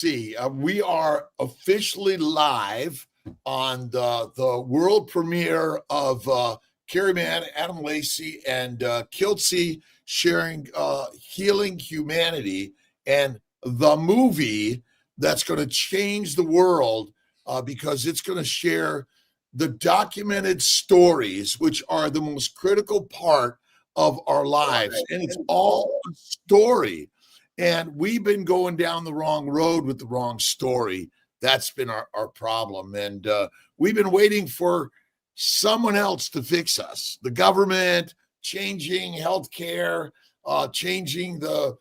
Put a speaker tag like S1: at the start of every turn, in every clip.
S1: See, we are officially live on the world premiere of Kerry, Mann, Adam Lacy, and Kiltsey sharing Healing Humanity, and the movie that's going to change the world because it's going to share the documented stories, which are the most critical part of our lives. And it's all a story. And we've been going down the wrong road with the wrong story. That's been our problem. And we've been waiting for someone else to fix us. The government, changing healthcare, changing the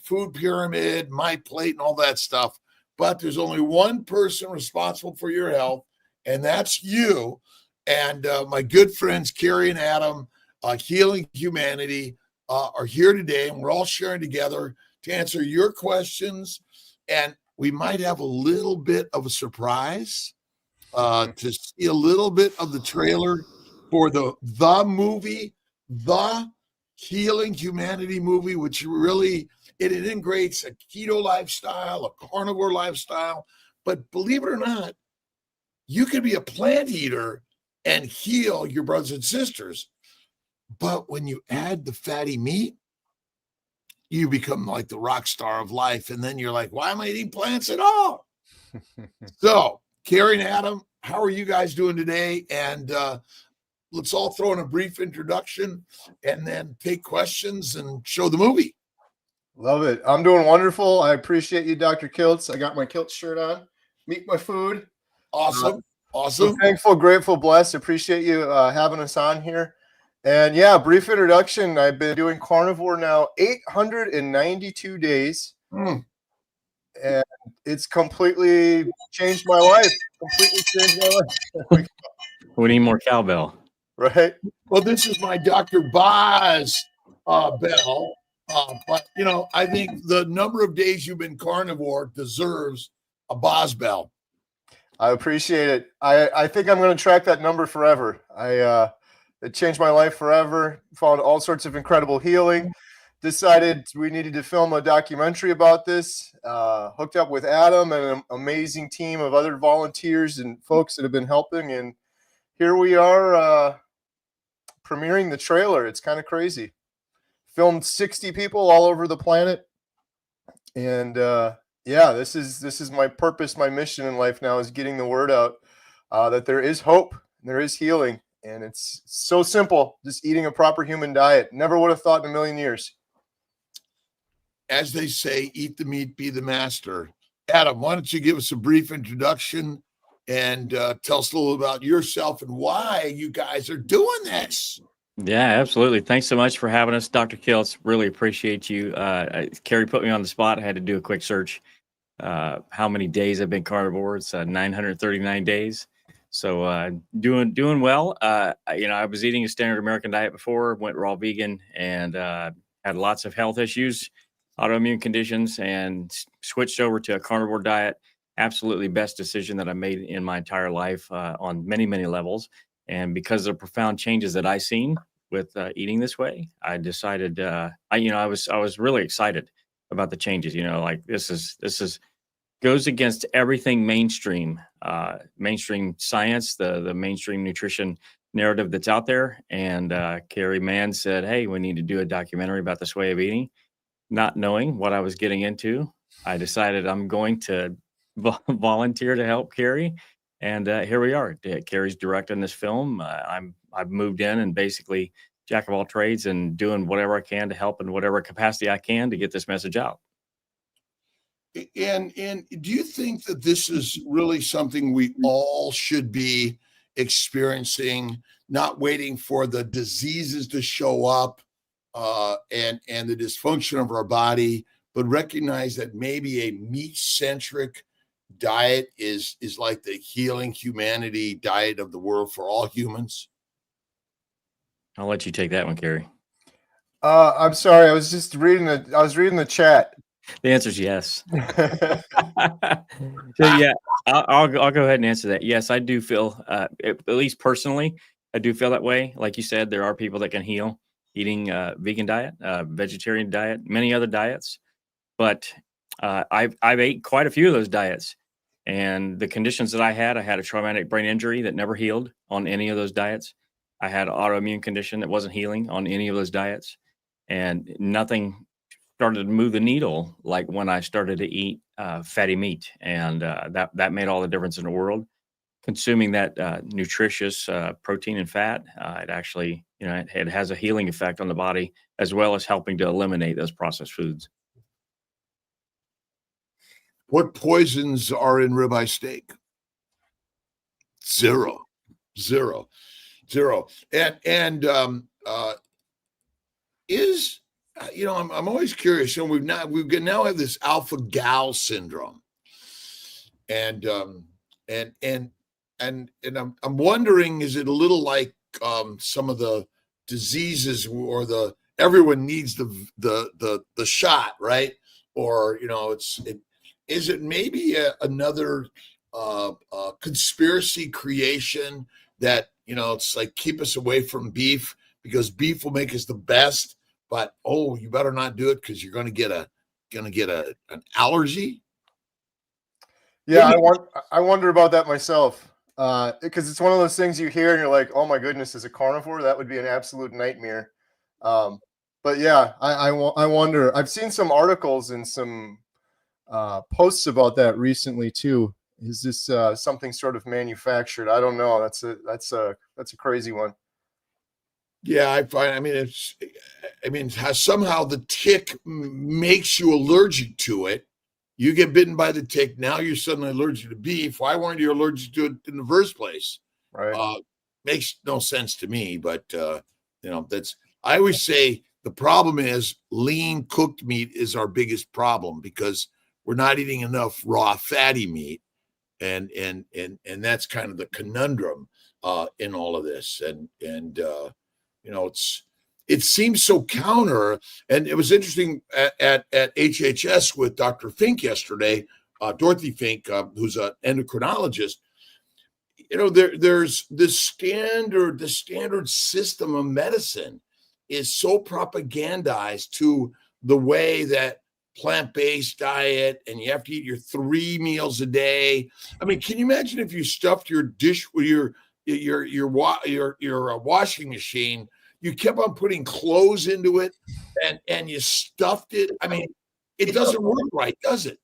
S1: food pyramid, my plate, and all that stuff. But there's only one person responsible for your health, and that's you. And my good friends, Kerry and Adam, Healing Humanity, are here today, and we're all sharing together to answer your questions. And we might have a little bit of a surprise to see a little bit of the trailer for the movie, the Healing Humanity movie, which really it integrates a keto lifestyle, a carnivore lifestyle. But believe it or not, you can be a plant eater and heal your brothers and sisters. But when you add the fatty meat, you become like the rock star of life. And then you're like, why am I eating plants at all? So, Kerry and Adam, how are you guys doing today? And let's all throw in a brief introduction and then take questions and show the movie.
S2: Love it. I'm doing wonderful. I appreciate you, Dr. Kiltz. I got my Kiltz shirt on. Meet my food.
S1: Awesome.
S2: So thankful, grateful, blessed. Appreciate you having us on here. And yeah, brief introduction. I've been doing carnivore now 892 days. And it's completely changed my life. Completely changed my life.
S3: We need more cowbell.
S2: Right.
S1: Well, this is my Dr. Boz bell. But, you know, I think the number of days you've been carnivore deserves a Boz bell.
S2: I appreciate it. I think I'm going to track that number forever. It changed my life forever. Found all sorts of incredible healing. Decided we needed to film a documentary about this. Hooked up with Adam and an amazing team of other volunteers and folks that have been helping. And here we are premiering the trailer. It's kind of crazy. Filmed 60 people all over the planet. And yeah, this is my purpose, my mission in life now is getting the word out that there is hope, there is healing. And it's so simple, just eating a proper human diet. Never would have thought in a million years.
S1: As they say, eat the meat, be the master. Adam, why don't you give us a brief introduction and tell us a little about yourself and why you guys are doing this?
S3: Yeah, absolutely. Thanks so much for having us, Dr. Kiltz. Really appreciate you. Kerry put me on the spot. I had to do a quick search. How many days I've been carnivore? It's 939 days. So doing well. I was eating a standard American diet before, went raw vegan, and had lots of health issues, autoimmune conditions, and switched over to a carnivore diet. Absolutely best decision that I made in my entire life on many, many levels. And because of the profound changes that I seen with eating this way, I decided I was really excited about the changes. You know, like this is goes against everything mainstream science, the mainstream nutrition narrative that's out there. And Kerry Mann said, hey, we need to do a documentary about this way of eating. Not knowing what I was getting into, I decided I'm going to volunteer to help Kerry. And here we are. Kerry's directing this film. I've moved in and basically jack of all trades and doing whatever I can to help in whatever capacity I can to get this message out.
S1: And do you think that this is really something we all should be experiencing, not waiting for the diseases to show up and the dysfunction of our body, but recognize that maybe a meat-centric diet is like the Healing Humanity diet of the world for all humans?
S3: I'll let you take that one, Kerry.
S2: I'm sorry. I was just reading the chat.
S3: The answer is yes. So yeah, I'll go ahead and answer that. Yes, I do feel, at least personally, I do feel that way. Like you said, there are people that can heal eating vegan diet, vegetarian diet, many other diets. But I've ate quite a few of those diets, and the conditions that I had a traumatic brain injury that never healed on any of those diets. I had an autoimmune condition that wasn't healing on any of those diets, and nothing started to move the needle like when I started to eat fatty meat, and that made all the difference in the world. Consuming that nutritious protein and fat, it actually, it has a healing effect on the body as well as helping to eliminate those processed foods.
S1: What poisons are in ribeye steak? Zero. And I'm always curious. We now have this alpha gal syndrome, and I'm wondering, is it a little like some of the diseases, or everyone needs the shot, right? Or is it maybe another conspiracy creation that it's like, keep us away from beef because beef will make us the best, but you better not do it because you're going to get an allergy.
S2: Yeah, I wonder about that myself, because it's one of those things you hear and you're like, oh my goodness, as a carnivore, that would be an absolute nightmare. But yeah, I wonder. I've seen some articles and some posts about that recently too. Is this something sort of manufactured? I don't know. That's a crazy one.
S1: Yeah, how somehow the tick makes you allergic to it. You get bitten by the tick. Now you're suddenly allergic to beef. Why weren't you allergic to it in the first place?
S2: Right.
S1: Makes no sense to me. But I always say the problem is lean cooked meat is our biggest problem because we're not eating enough raw fatty meat, and that's kind of the conundrum in all of this. It seems so counter. And it was interesting at HHS with Dr. Fink yesterday, Dorothy Fink, who's an endocrinologist. There's the standard system of medicine is so propagandized to the way that plant-based diet, and you have to eat your 3 meals a day. I mean, can you imagine if you stuffed your dish with your washing machine, you kept on putting clothes into it and you stuffed it? I mean, it doesn't work right, does it?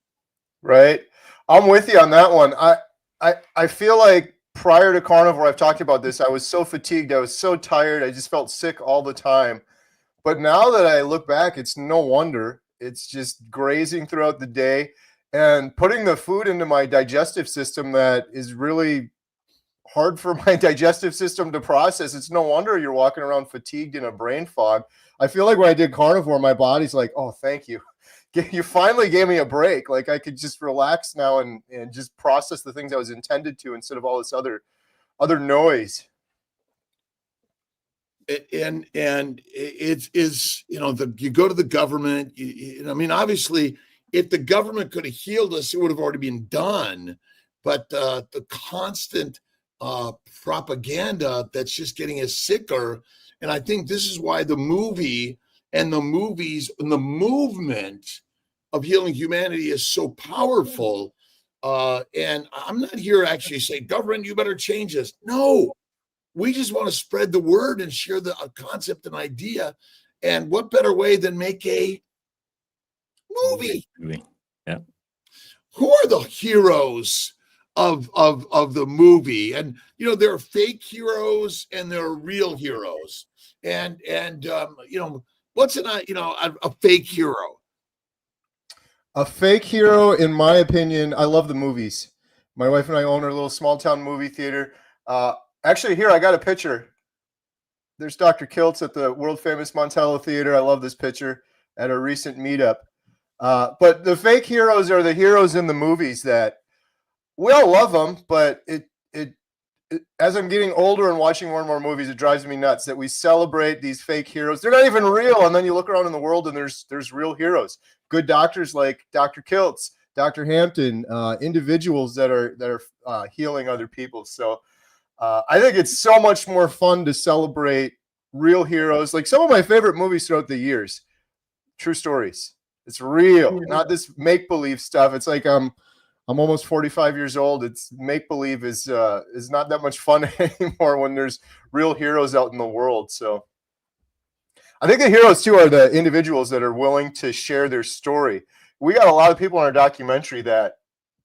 S2: Right. I'm with you on that one. I feel like prior to carnivore, I've talked about this, I was so fatigued, I was so tired, I just felt sick all the time. But now that I look back, it's no wonder. It's just grazing throughout the day and putting the food into my digestive system that is really hard for my digestive system to process. It's no wonder you're walking around fatigued in a brain fog. I feel like when I did carnivore, my body's like, oh, thank you. You finally gave me a break. Like I could just relax now and just process the things I was intended to instead of all this other noise.
S1: And it is, you go to the government. Obviously, if the government could have healed us, it would have already been done. But the constant propaganda that's just getting us sicker. And I think this is why the movie and the movies and the movement of healing humanity is so powerful. And I'm not here to actually say, government, you better change this. No. We just want to spread the word and share the concept and idea. And what better way than make a movie?
S3: Yeah.
S1: Who are the heroes of the movie? And there are fake heroes and there are real heroes. And what's a fake hero?
S2: A fake hero, in my opinion, I love the movies. My wife and I own our little small town movie theater. Actually, here I got a picture. There's Dr. Kiltz at the world famous Montello Theater. I love this picture at a recent meetup. But the fake heroes are the heroes in the movies that we all love them. But it as I'm getting older and watching more and more movies, it drives me nuts that we celebrate these fake heroes. They're not even real. And then you look around in the world and there's real heroes, good doctors like Dr. Kiltz, Dr. Hampton, individuals that are healing other people. So I think it's so much more fun to celebrate real heroes. Like some of my favorite movies throughout the years, true stories. It's real, not this make-believe stuff. It's like I'm almost 45 years old. It's make-believe is not that much fun anymore when there's real heroes out in the world. So I think the heroes too are the individuals that are willing to share their story. We got a lot of people in our documentary that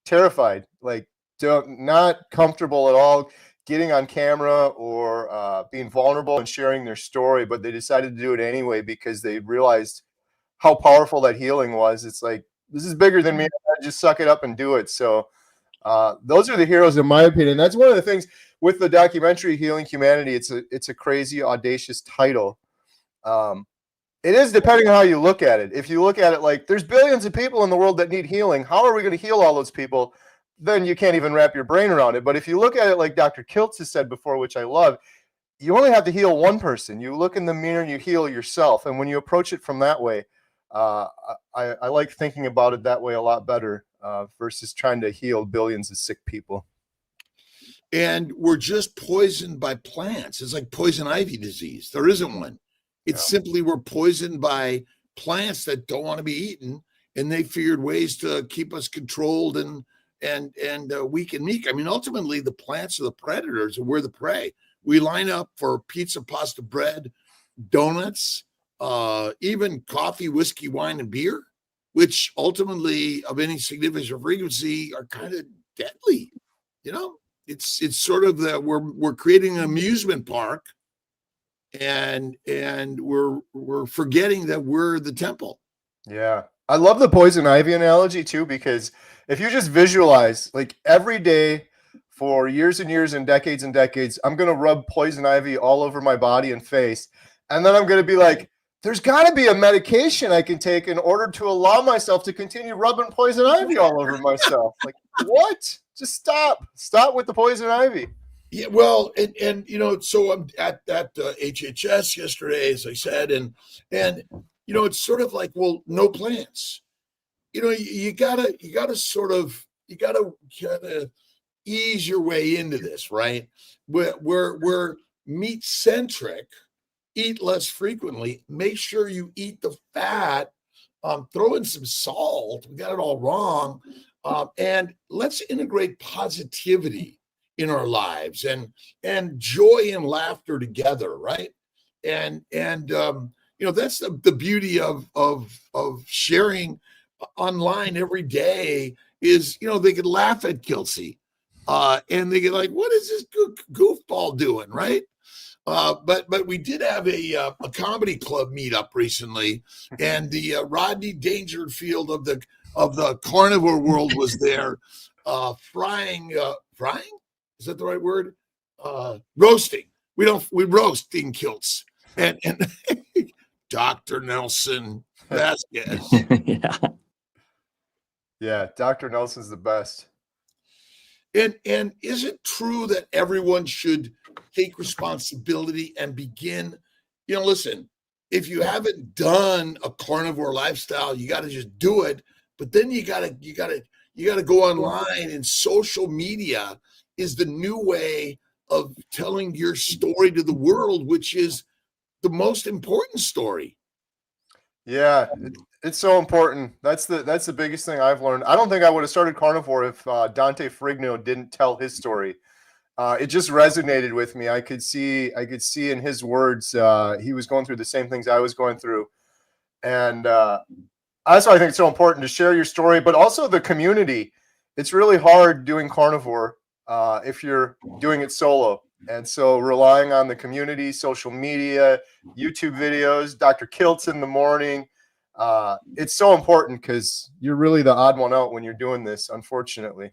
S2: terrified, like not comfortable at all getting on camera or being vulnerable and sharing their story, but they decided to do it anyway because they realized how powerful that healing was. It's like, this is bigger than me. I just suck it up and do it. So those are the heroes, in my opinion. That's one of the things with the documentary Healing Humanity. It's a crazy, audacious title. It is, depending on how you look at it. If you look at it like there's billions of people in the world that need healing, how are we going to heal all those people? Then you can't even wrap your brain around it. But if you look at it like Dr. Kiltz has said before, which I love, you only have to heal one person. You look in the mirror and you heal yourself. And when you approach it from that way, I like thinking about it that way a lot better versus trying to heal billions of sick people.
S1: And we're just poisoned by plants. It's like poison ivy disease. There isn't one. It's simply we're poisoned by plants that don't want to be eaten, and they figured ways to keep us controlled and weak and meek. I mean, ultimately, the plants are the predators, and we're the prey. We line up for pizza, pasta, bread, donuts, even coffee, whiskey, wine, and beer, which ultimately, of any significance or frequency, are kind of deadly. You know, it's sort of that we're creating an amusement park, and we're forgetting that we're the temple.
S2: Yeah. I love the poison ivy analogy too, because if you just visualize, like, every day for years and years and decades, I'm going to rub poison ivy all over my body and face. And then I'm going to be like, there's got to be a medication I can take in order to allow myself to continue rubbing poison ivy all over myself. Like, what? Just stop. Stop with the poison ivy.
S1: Yeah, well, and you know, so I'm at HHS yesterday, as I said, and you know, it's sort of like, well, no plants. You know, you gotta ease your way into this, right? We're meat centric. Eat less frequently. Make sure you eat the fat. Throw in some salt. We got it all wrong, and let's integrate positivity in our lives and joy and laughter together, right? And you know, that's the beauty of sharing online every day is, you know, they could laugh at Kelsey and they get like, what is this goofball doing, right? But we did have a comedy club meetup recently, and the Rodney Dangerfield of the carnivore world was there, frying. Is that the right word? Roasting. We roasting kilts and Dr. Nelson Vasquez.
S3: Yeah.
S2: Yeah, Dr. Nelson's the best.
S1: And is it true that everyone should take responsibility and begin? You know, listen, if you haven't done a carnivore lifestyle, you got to just do it. But then you gotta go online, and social media is the new way of telling your story to the world, which is the most important story.
S2: Yeah, it's so important. That's the biggest thing I've learned. I don't think I would have started carnivore if Dante Frigno didn't tell his story. It just resonated with me. I could see in his words he was going through the same things I was going through, and that's why I think it's so important to share your story, but also the community. It's really hard doing carnivore if you're doing it solo. And so relying on the community, social media, YouTube videos, Dr. Kiltz in the morning, it's so important because you're really the odd one out when you're doing this, unfortunately.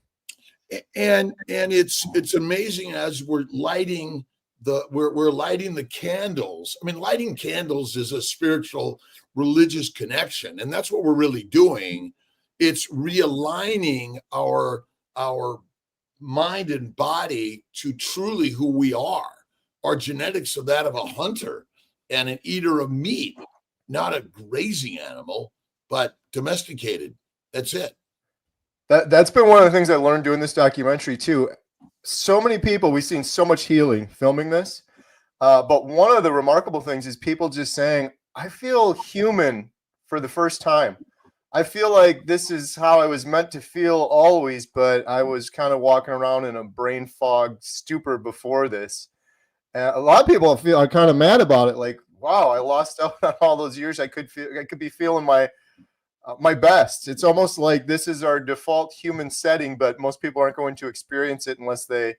S1: And it's amazing as we're lighting the candles. I mean, lighting candles is a spiritual, religious connection, and that's what we're really doing. It's realigning our mind and body to truly who we are. Our genetics are that of a hunter and an eater of meat, not a grazing animal, but domesticated. That's it.
S2: That's been one of the things I learned doing this documentary too. So many people, we've seen so much healing filming this. But one of the remarkable things is people just saying, I feel human for the first time. I feel like this is how I was meant to feel always, but I was kind of walking around in a brain fog stupor before this. A lot of people are kind of mad about it. Like, wow, I lost out on all those years. I could be feeling my best. It's almost like this is our default human setting, but most people aren't going to experience it unless they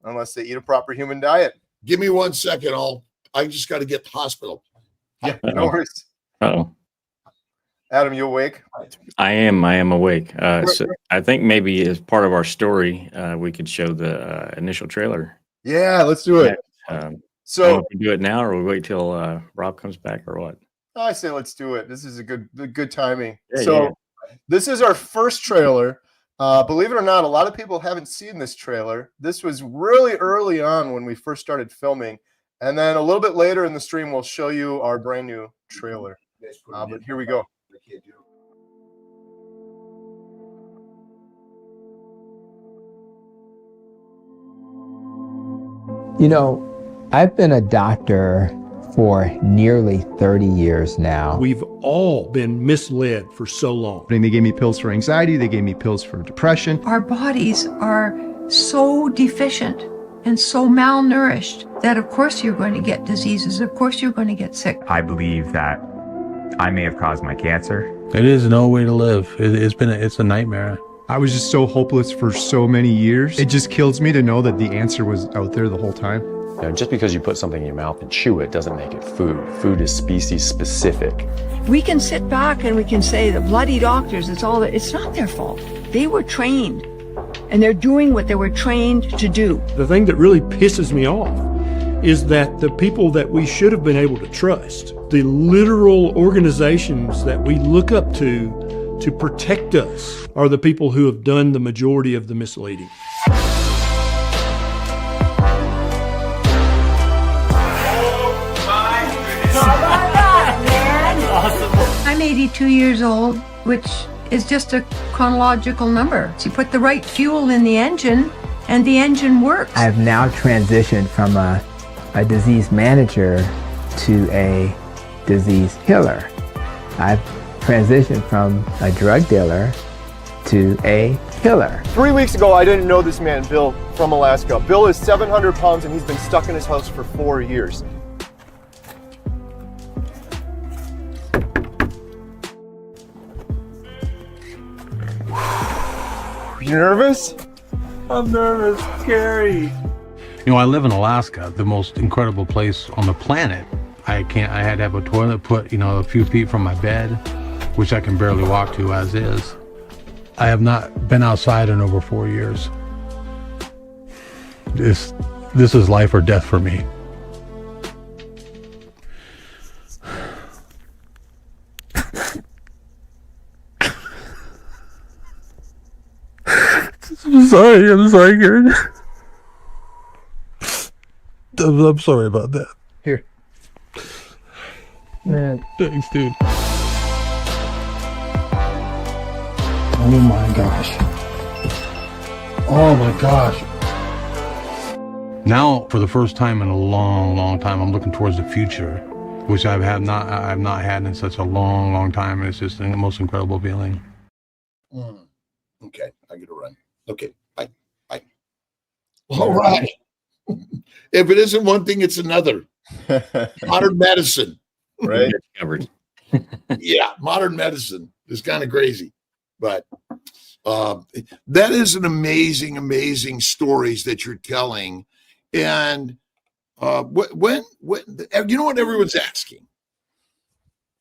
S2: eat a proper human diet.
S1: Give me 1 second. I just got to get to the hospital.
S2: Yeah, no worries.
S3: Oh,
S2: Adam, you awake?
S3: I am awake. So I think maybe as part of our story, we could show the initial trailer.
S2: Yeah, let's do it.
S3: So we can do it now, or we wait till Rob comes back, or what?
S2: I say let's do it. This is a good timing.
S3: Yeah.
S2: This is our first trailer. Believe it or not, a lot of people haven't seen this trailer. This was really early on when we first started filming. And then a little bit later in the stream, we'll show you our brand new trailer. But here we go.
S4: You know, I've been a doctor for nearly 30 years now.
S5: We've all been misled for so long.
S6: They gave me pills for anxiety. They gave me pills for depression.
S7: Our bodies are so deficient and so malnourished that of course you're going to get diseases. Of course you're going to get sick.
S8: I believe that I may have caused my cancer.
S9: It is no way to live. It's a nightmare.
S6: I was just so hopeless for so many years. It just kills me to know that the answer was out there the whole time.
S10: You know, just because you put something in your mouth and chew it doesn't make it food. Food is species specific.
S7: We can sit back and we can say the bloody doctors, it's not their fault. They were trained and they're doing what they were trained to do.
S5: The thing that really pisses me off is that the people that we should have been able to trust, the literal organizations that we look up to protect us, are the people who have done the majority of the misleading.
S7: I'm 82 years old, which is just a chronological number. So you put the right fuel in the engine and the engine works.
S4: I've now transitioned from a disease manager to a disease healer. I've transitioned from a drug dealer to a healer.
S2: 3 weeks ago, I didn't know this man, Bill, from Alaska. Bill is 700 pounds and he's been stuck in his house for 4 years. You nervous?
S9: I'm nervous, Kerry. You know, I live in Alaska, the most incredible place on the planet. I had to have a toilet put, a few feet from my bed, which I can barely walk to as is. I have not been outside in over 4 years. This is life or death for me. I'm sorry, Kerry. I'm sorry about that.
S2: Here.
S4: Man.
S9: Thanks, dude. Oh my gosh. Oh my gosh. Now, for the first time in a long, long time, I'm looking towards the future, which I've not had in such a long, long time. It's just the most incredible feeling.
S1: Okay, I gotta run. Okay, bye. All right. If it isn't one thing, it's another. Modern medicine.
S2: Right?
S3: Covered.
S1: Yeah, modern medicine is kind of crazy. But that is an amazing stories that you're telling. And when you know what everyone's asking?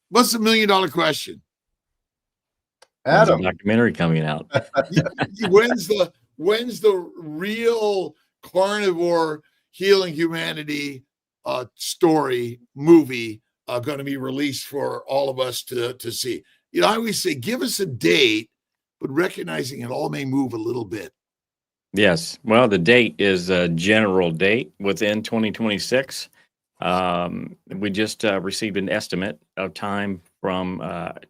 S1: What's the $1 million question?
S2: Adam.
S3: There's a documentary coming out.
S1: When's the real carnivore healing humanity story movie going to be released for all of us to see? I always say, give us a date, but recognizing it all may move a little bit.
S3: Yes. Well, the date is a general date within 2026. We just received an estimate of time from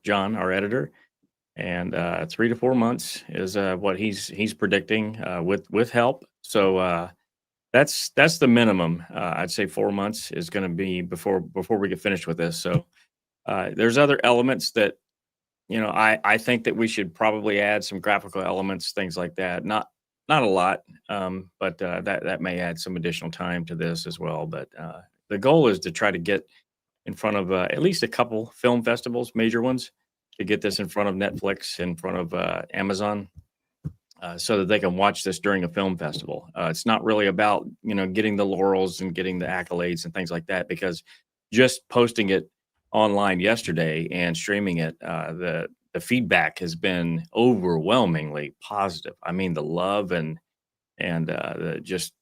S3: John, our editor, and 3 to 4 months is what he's predicting with help. So that's the minimum. I'd say 4 months is going to be before we get finished with this. So there's other elements that I think that we should probably add some graphical elements, things like that. Not a lot, but that may add some additional time to this as well. But the goal is to try to get in front of at least a couple film festivals, major ones, to get this in front of Netflix, in front of Amazon, so that they can watch this during a film festival. It's not really about, getting the laurels and getting the accolades and things like that, because just posting it online yesterday and streaming it, the feedback has been overwhelmingly positive. I mean, the love and the just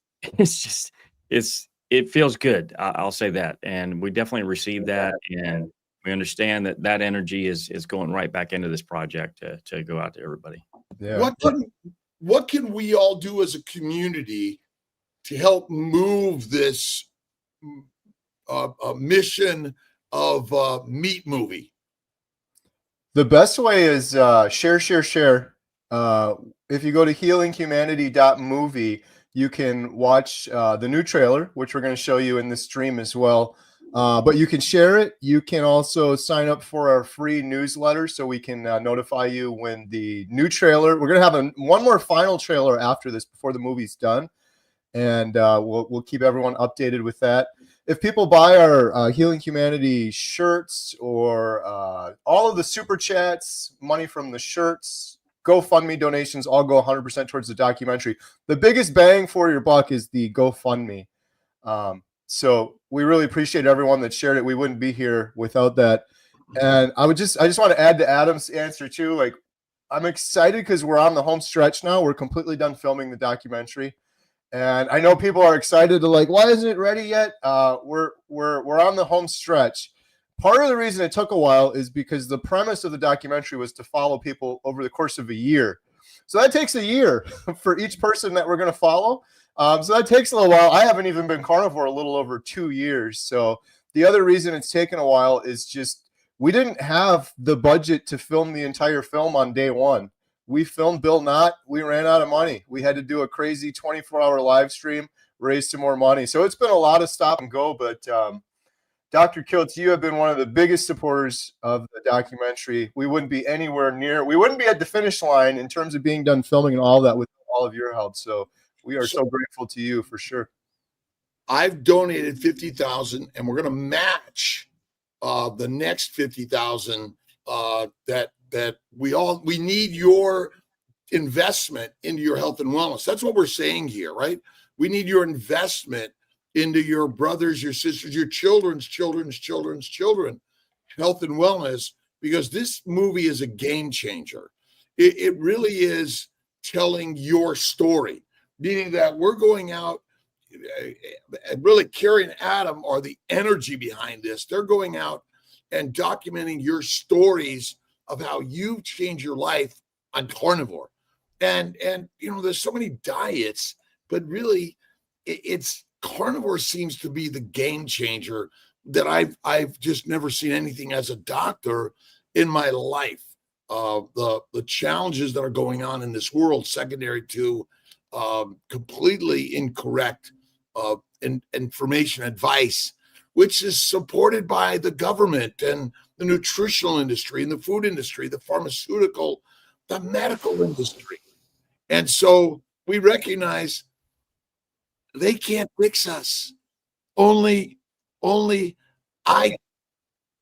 S3: it feels good. I'll say that, and we definitely received that, and we understand that energy is going right back into this project to go out to everybody.
S2: Yeah.
S1: What can we all do as a community to help move this mission of Meat Movie?
S2: The best way is share. If you go to healinghumanity.movie, you can watch the new trailer, which we're going to show you in this stream as well. But you can share it. You can also sign up for our free newsletter so we can notify you when the new trailer. We're going to have one more final trailer after this before the movie's done, and we'll keep everyone updated with that. If people buy our Healing Humanity shirts or all of the super chats, money from the shirts, GoFundMe donations, all go 100% towards the documentary. The biggest bang for your buck is the GoFundMe. So we really appreciate everyone that shared it. We wouldn't be here without that. And I just want to add to Adam's answer too. Like, I'm excited because we're on the home stretch now. We're completely done filming the documentary. And I know people are excited to why isn't it ready yet? We're on the home stretch. Part of the reason it took a while is because the premise of the documentary was to follow people over the course of a year. So that takes a year for each person that we're going to follow. So that takes a little while. I haven't even been carnivore a little over 2 years. So the other reason it's taken a while is just we didn't have the budget to film the entire film on day one. We filmed Bill Knott. We ran out of money. We had to do a crazy 24-hour live stream, raise some more money. So it's been a lot of stop and go. But Dr. Kiltz, you have been one of the biggest supporters of the documentary. We wouldn't be anywhere near. We wouldn't be at the finish line in terms of being done filming and all that with all of your help. So we are so grateful to you for sure.
S1: I've donated 50,000, and we're going to match the next 50,000. That we need your investment into your health and wellness. That's what we're saying here, right? We need your investment into your brothers, your sisters, your children's health and wellness, because this movie is a game changer. It really is telling your story, meaning that we're going out. Really, Kerry and Adam are the energy behind this. They're going out and documenting your stories of how you change your life on carnivore. And there's so many diets, but really it's carnivore seems to be the game changer that I've just never seen anything as a doctor in my life. The challenges that are going on in this world, secondary to completely incorrect information, advice, which is supported by the government and the nutritional industry and the food industry, the pharmaceutical, the medical industry. And so we recognize they can't fix us. Only I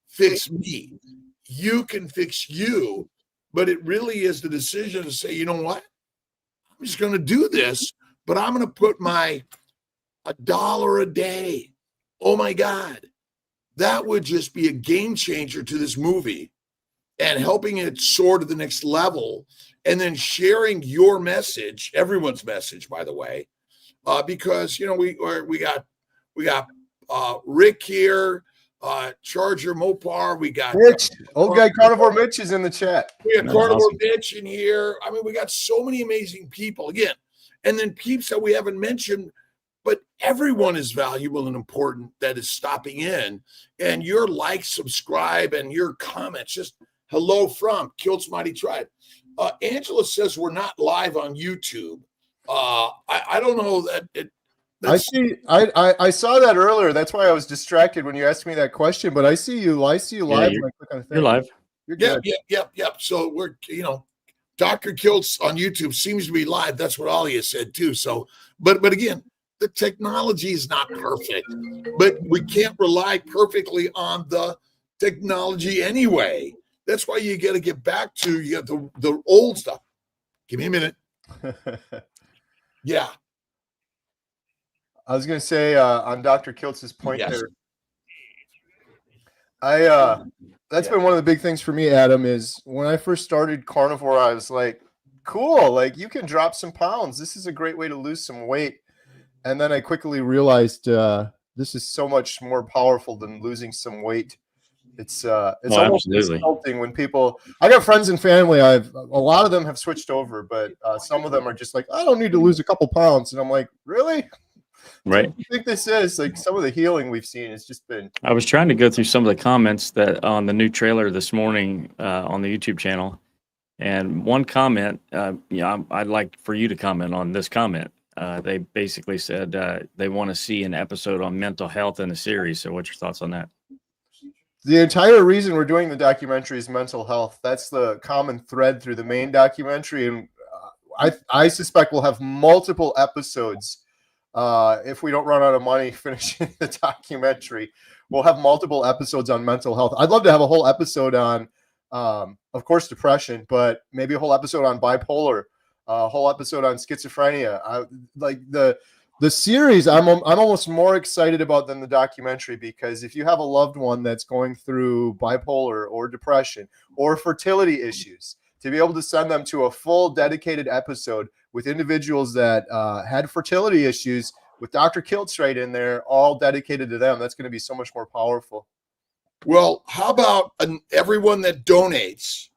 S1: fix me. You can fix you. But it really is the decision to say, you know what? I'm just going to do this, but I'm going to put my $1 a day. Oh my God. That would just be a game changer to this movie and helping it soar to the next level, and then sharing your message, everyone's message, by the way, because we got Rick here, Charger Mopar, we got
S2: Mitch, old guy Carnivore Mitch is in the chat.
S1: We got Carnivore Mitch in here. I mean, we got so many amazing people again, and then peeps that we haven't mentioned. But everyone is valuable and important that is stopping in. And your like, subscribe, and your comments, just hello from Kilt's Mighty Tribe. Angela says we're not live on YouTube. I don't know that.
S2: I saw that earlier. That's why I was distracted when you asked me that question. But I see you live.
S3: You're live.
S2: You're
S1: Yep,
S2: good.
S1: yep. So we're, Dr. Kiltz on YouTube seems to be live. That's what Alia said too. So, but again, the technology is not perfect, but we can't rely perfectly on the technology anyway. That's why you got to get back to the old stuff. Give me a minute. Yeah.
S2: I was going to say on Dr. Kiltz's point
S1: Yes.
S2: there, that's been one of the big things for me, Adam, is when I first started carnivore, I was like, cool, like you can drop some pounds. This is a great way to lose some weight. And then I quickly realized this is so much more powerful than losing some weight. It's almost insulting when people. I got friends and family. A lot of them have switched over, but some of them are just like, I don't need to lose a couple pounds, and I'm like, really?
S3: Right.
S2: What do you think this is? Like some of the healing we've seen has just been.
S3: I was trying to go through some of the comments that on the new trailer this morning on the YouTube channel, and one comment, I'd like for you to comment on this comment. They basically said they want to see an episode on mental health in the series. So what's your thoughts on that?
S2: The entire reason we're doing the documentary is mental health. That's the common thread through the main documentary. And I suspect we'll have multiple episodes. If we don't run out of money finishing the documentary, we'll have multiple episodes on mental health. I'd love to have a whole episode on, of course, depression, but maybe a whole episode on bipolar, a whole episode on schizophrenia. Like the series, I'm almost more excited about than the documentary, because if you have a loved one that's going through bipolar or depression or fertility issues, to be able to send them to a full dedicated episode with individuals that had fertility issues with Dr. Kiltz right in there, all dedicated to them, that's going to be so much more powerful.
S1: Well, how about everyone that donates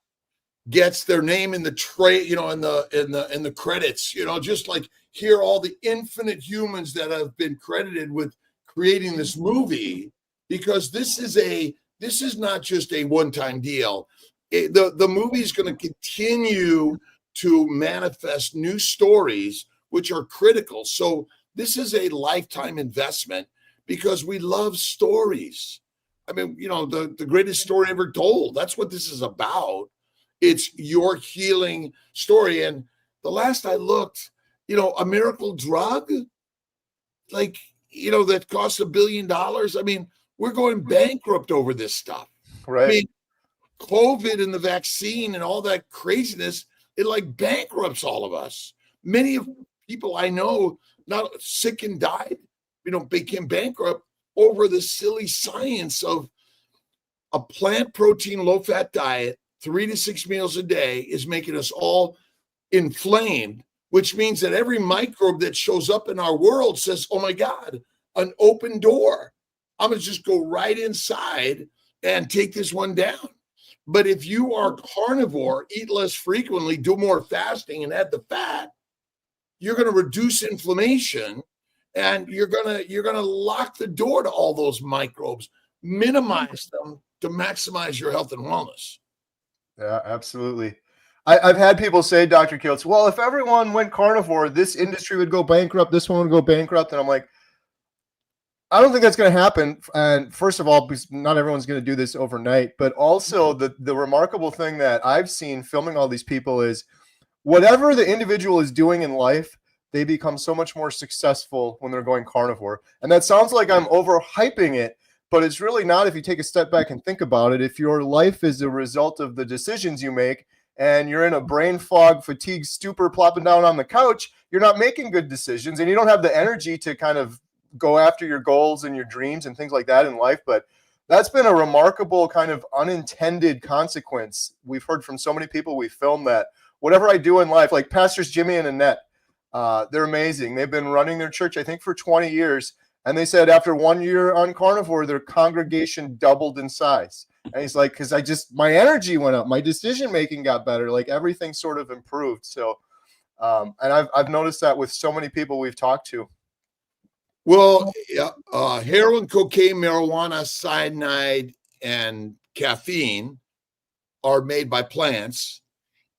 S1: gets their name in the tray, in the credits, just like here, all the infinite humans that have been credited with creating this movie, because this is not just a one-time deal. The movie is going to continue to manifest new stories, which are critical. So this is a lifetime investment because we love stories. I mean, the greatest story ever told. That's what this is about. It's your healing story. And the last I looked, a miracle drug, like, that costs $1 billion. I mean, we're going bankrupt over this stuff.
S2: Right.
S1: I mean, COVID and the vaccine and all that craziness, it like bankrupts all of us. Many of people I know, not sick and died, became bankrupt over the silly science of a plant protein, low fat diet, 3 to 6 meals a day is making us all inflamed, which means that every microbe that shows up in our world says, oh my God, an open door. I'm going to just go right inside and take this one down. But if you are carnivore, eat less frequently, do more fasting and add the fat, you're going to reduce inflammation and you're going to lock the door to all those microbes, minimize them to maximize your health and wellness.
S2: Yeah, absolutely. I've had people say, Dr. Kiltz, well, if everyone went carnivore, this industry would go bankrupt, this one would go bankrupt. And I'm like, I don't think that's going to happen. And first of all, because not everyone's going to do this overnight, but also the remarkable thing that I've seen filming all these people is whatever the individual is doing in life, they become so much more successful when they're going carnivore. And that sounds like I'm overhyping it, but it's really not if you take a step back and think about it. If your life is a result of the decisions you make and you're in a brain fog, fatigue, stupor, plopping down on the couch, you're not making good decisions and you don't have the energy to kind of go after your goals and your dreams and things like that in life. But that's been a remarkable kind of unintended consequence. We've heard from so many people we filmed that whatever I do in life, like Pastors Jimmy and Annette, they're amazing. They've been running their church, I think, for 20 years. And they said after 1 year on carnivore, their congregation doubled in size. And he's like, because my energy went up, my decision-making got better, like everything sort of improved. So, and I've noticed that with so many people we've talked to.
S1: Well, heroin, cocaine, marijuana, cyanide, and caffeine are made by plants.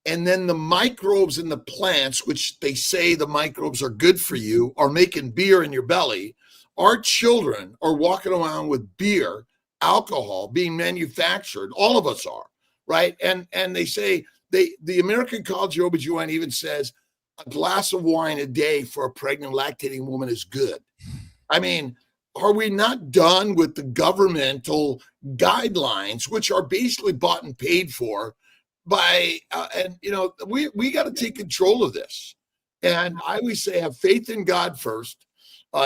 S1: And then the microbes in the plants, which they say the microbes are good for you, are making beer in your belly. Our children are walking around with beer, alcohol being manufactured. All of us are right? And they say the American College of OBGYN even says a glass of wine a day for a pregnant lactating woman is good. I mean, are we not done with the governmental guidelines, which are basically bought and paid for by, and we got to take control of this. And I always say, have faith in God first,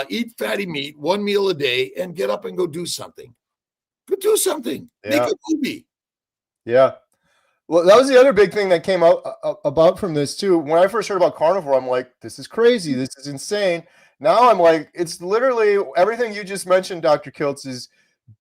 S1: eat fatty meat, 1 meal a day, and get up and go do something. Go do something.
S2: Yeah.
S1: Make a movie.
S2: Yeah. Well, that was the other big thing that came out about from this too. When I first heard about carnivore, I'm like, this is crazy. This is insane. Now I'm like, it's literally everything you just mentioned, Dr. Kiltz, is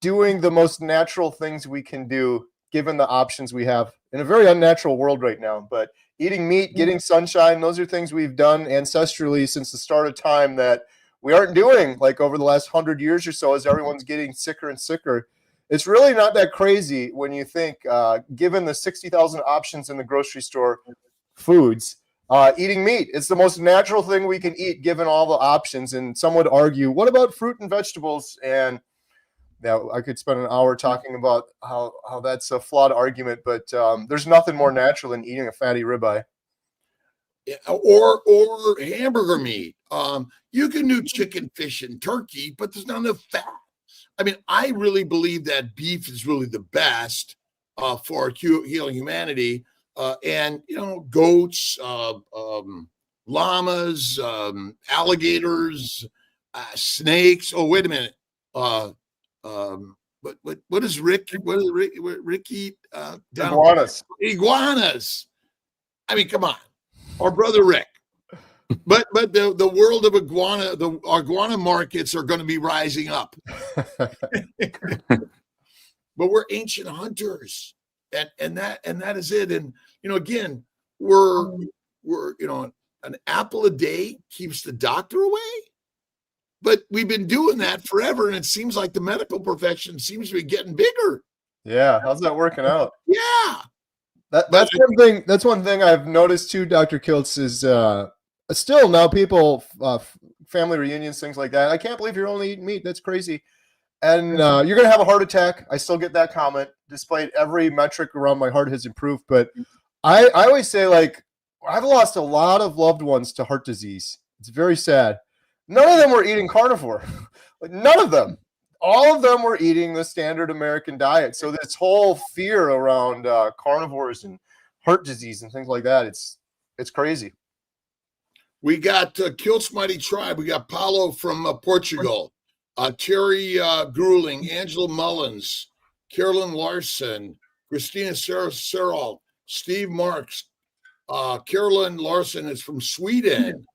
S2: doing the most natural things we can do given the options we have in a very unnatural world right now. But eating meat, getting sunshine, those are things we've done ancestrally since the start of time that we aren't doing like over the last 100 years or so as everyone's getting sicker and sicker. It's really not that crazy when you think, given the 60,000 options in the grocery store foods, eating meat. It's the most natural thing we can eat given all the options. And some would argue, what about fruit and vegetables? And yeah, I could spend an hour talking about how that's a flawed argument, but there's nothing more natural than eating a fatty ribeye.
S1: Or hamburger meat. You can do chicken, fish, and turkey, but there's not enough fat. I mean, I really believe that beef is really the best for healing humanity. And, goats, llamas, alligators, snakes. Oh, wait a minute. What does Rick eat?
S2: Iguanas.
S1: Iguanas. I mean, come on. Our brother Rick. But the world of the iguana markets are going to be rising up. But we're ancient hunters, and that is it. And again, we're an apple a day keeps the doctor away. But we've been doing that forever, and it seems like the medical profession seems to be getting bigger.
S2: Yeah, how's that working out?
S1: Yeah,
S2: that's one thing. That's one thing I've noticed too, Dr. Kiltz, is still now people, family reunions, things like that. I can't believe you're only eating meat. That's crazy. And you're going to have a heart attack. I still get that comment. Despite every metric around my heart has improved. But I always say, like, I've lost a lot of loved ones to heart disease. It's very sad. None of them were eating carnivore. Like, none of them. All of them were eating the standard American diet. So this whole fear around carnivores and heart disease and things like that, it's crazy.
S1: We got Kiltz Mighty Tribe. We got Paulo from Portugal, Terry Grueling, Angela Mullins, Carolyn Larson, Christina Serral, Steve Marks, Carolyn Larson is from Sweden,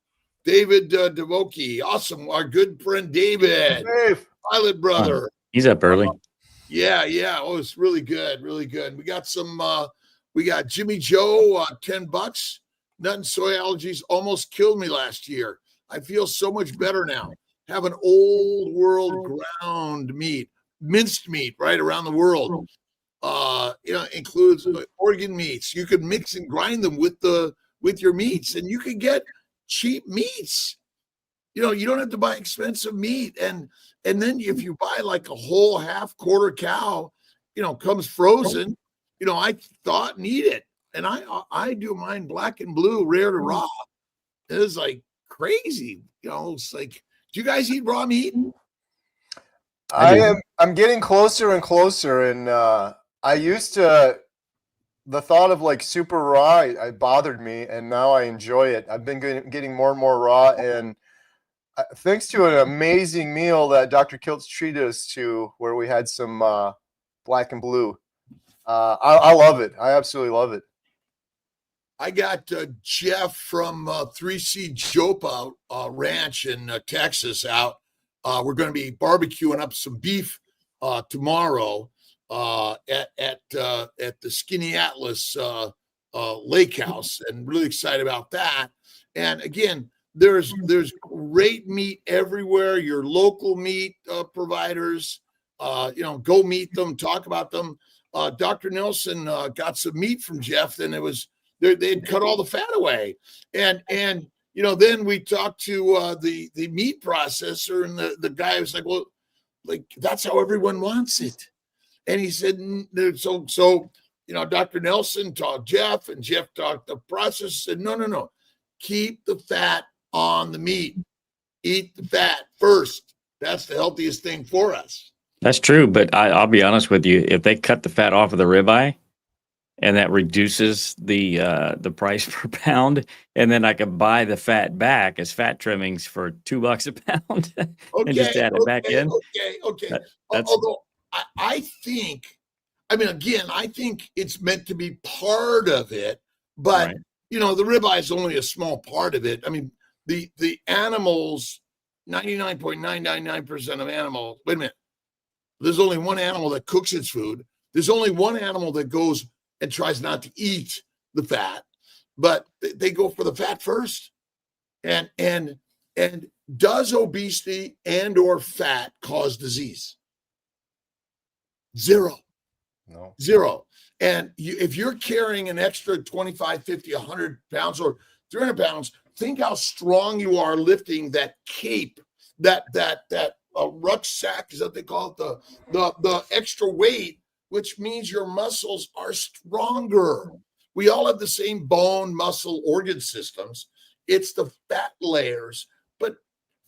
S1: David Devoki, awesome, our good friend David, Pilot brother.
S3: He's up early.
S1: Yeah. Oh, it's really good, really good. We got we got Jimmy Joe, $10. Nut and soy allergies almost killed me last year. I feel so much better now. Have an old world ground meat, minced meat, right around the world. Includes organ meats. You could mix and grind them with your meats, and you could get cheap meats. You don't have to buy expensive meat. And then if you buy like a whole half quarter cow, comes frozen, I thought and eat it. And I do mine black and blue, rare to raw. It is like crazy. It's like, do you guys eat raw meat?
S2: I'm getting closer and closer. And I used to, the thought of like super raw, it bothered me. And now I enjoy it. I've been getting more and more raw. And thanks to an amazing meal that Dr. Kiltz treated us to, where we had some black and blue. I love it. I absolutely love it.
S1: I got Jeff from 3C Jopa Ranch in Texas out. We're going to be barbecuing up some beef tomorrow at the Skinny Atlas Lake House, and really excited about that. And again, there's great meat everywhere. Your local meat providers, go meet them, talk about them. Dr. Nelson got some meat from Jeff, and they had cut all the fat away. And then we talked to the meat processor, and the guy was like, well, like, that's how everyone wants it. And he said, so Dr. Nelson taught Jeff, and Jeff taught the process. Said, no. Keep the fat on the meat. Eat the fat first. That's the healthiest thing for us.
S3: That's true, but I'll be honest with you. If they cut the fat off of the ribeye, and that reduces the price per pound, and then I could buy the fat back as fat trimmings for $2 a pound, and just add it back in.
S1: Okay.
S3: That's
S1: Although I think it's meant to be part of it, but
S3: right.
S1: the ribeye is only a small part of it. I mean, the animals, 99.999% of animals. Wait a minute. There's only one animal that cooks its food. There's only one animal that goes and tries not to eat the fat, but they go for the fat first. And does obesity and or fat cause disease? Zero.
S2: No.
S1: Zero. And if you're carrying an extra 25, 50, 100 pounds or 300 pounds, think how strong you are lifting that cape, that rucksack, is that they call it, the extra weight, which means your muscles are stronger. We all have the same bone, muscle, organ systems. It's the fat layers, but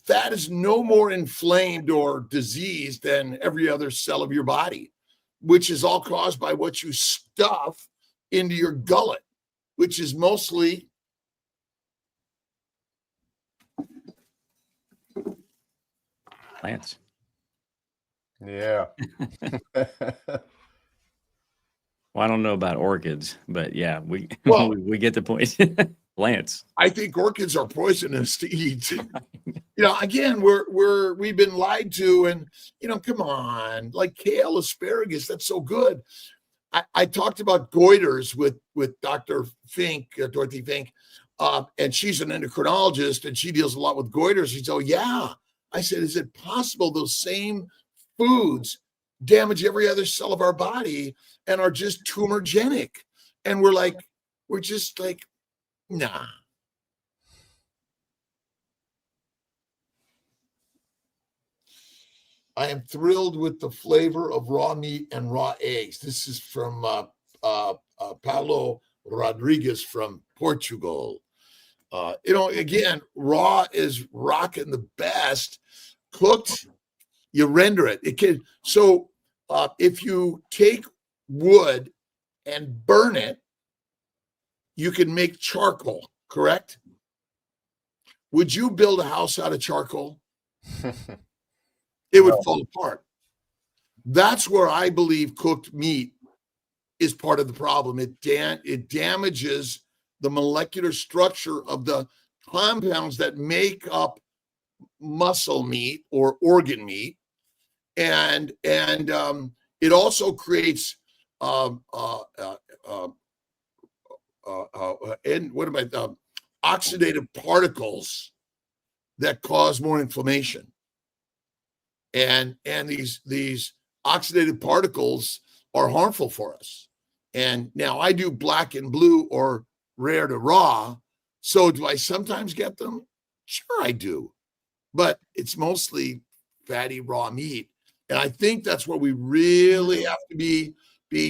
S1: fat is no more inflamed or diseased than every other cell of your body, which is all caused by what you stuff into your gullet, which is mostly
S3: plants.
S2: Yeah.
S3: Well, I don't know about orchids, but yeah, we
S1: Well-
S3: get the point. Plants.
S1: I think orchids are poisonous to eat. Again, we've been lied to, and come on, like kale, asparagus, that's so good. I talked about goiters with Dr. Fink, Dorothy Fink, and she's an endocrinologist, and she deals a lot with goiters. She said, "Oh yeah." I said, "Is it possible those same foods damage every other cell of our body and are just tumorgenic?" And we're just like, nah. I am thrilled with the flavor of raw meat and raw eggs. This is from Paulo Rodriguez from Portugal. Again, raw is rocking the best. Cooked, you render it. It can. So if you take wood and burn it, you can make charcoal, correct? Would you build a house out of charcoal? It would fall apart. That's where I believe cooked meat is part of the problem. It damages the molecular structure of the compounds that make up muscle meat or organ meat, and it also creates oxidative particles that cause more inflammation. And these oxidative particles are harmful for us. And now I do black and blue or rare to raw. So do I sometimes get them? Sure, I do. But it's mostly fatty raw meat. And I think that's what we really have to be